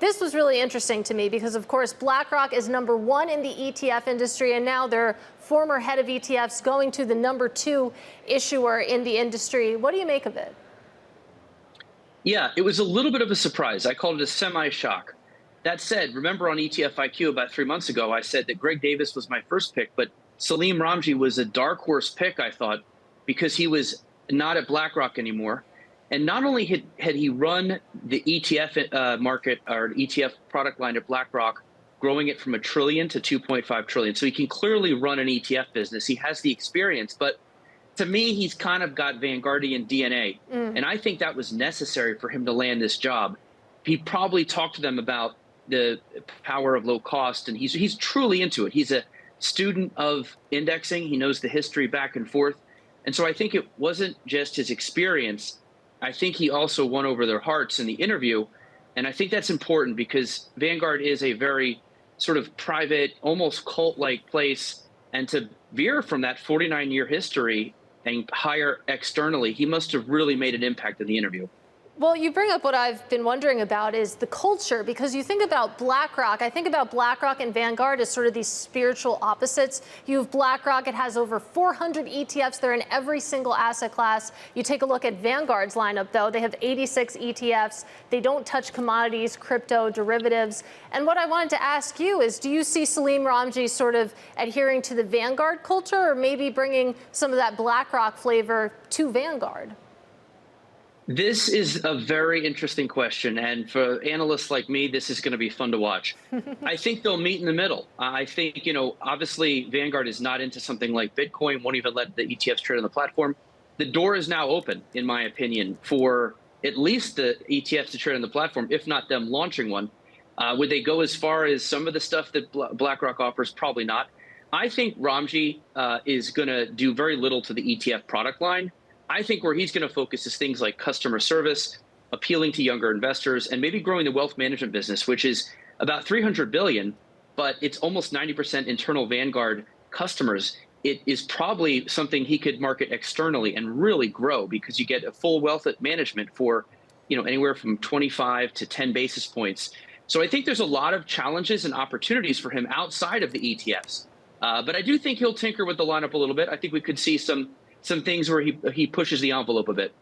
This was really interesting to me because, of course, BlackRock is #1 in the ETF industry, and now their former head of ETFs going to the #2 issuer in the industry. What do you make of it? Yeah, it was a little bit of a surprise. I called it a semi-shock. That said, remember on ETF IQ about 3 months ago, I said that Greg Davis was my first pick, but Salim Ramji was a dark horse pick, I thought, because he was not at BlackRock anymore. And not only had he run the ETF market or ETF product line at BlackRock, growing it from $1 trillion to $2.5 trillion. So he can clearly run an ETF business. He has the experience, but to me, he's kind of got Vanguardian DNA. And I think that was necessary for him to land this job. He probably talked to them about the power of low cost, and he's truly into it. He's a student of indexing. He knows the history back and forth. And so I think it wasn't just his experience. I think he also won over their hearts in the interview. And I think that's important because Vanguard is a very sort of private, almost cult-like place. And to veer from that 49-year history and hire externally, he must have really made an impact in the interview. Well, you bring up what I've been wondering about is the culture, because you think about BlackRock. I think about BlackRock and Vanguard as sort of these spiritual opposites. You have BlackRock, it has over 400 ETFs. They're in every single asset class. You take a look at Vanguard's lineup, though. They have 86 ETFs. They don't touch commodities, crypto, derivatives. And what I wanted to ask you is, do you see Salim Ramji sort of adhering to the Vanguard culture or maybe bringing some of that BlackRock flavor to Vanguard? This is a very interesting question. And for analysts like me, this is going to be fun to watch. I think they'll meet in the middle. I think, obviously Vanguard is not into something like Bitcoin, won't even let the ETFs trade on the platform. The door is now open, in my opinion, for at least the ETFs to trade on the platform, if not them launching one. Would they go as far as some of the stuff that BlackRock offers? Probably not. I think Ramji is going to do very little to the ETF product line. I think where he's going to focus is things like customer service, appealing to younger investors, and maybe growing the wealth management business, which is about $300 billion, but it's almost 90% internal Vanguard customers. It is probably something he could market externally and really grow because you get a full wealth management for, anywhere from 25 to 10 basis points. So I think there's a lot of challenges and opportunities for him outside of the ETFs. But I do think he'll tinker with the lineup a little bit. I think we could see some things where he pushes the envelope a bit.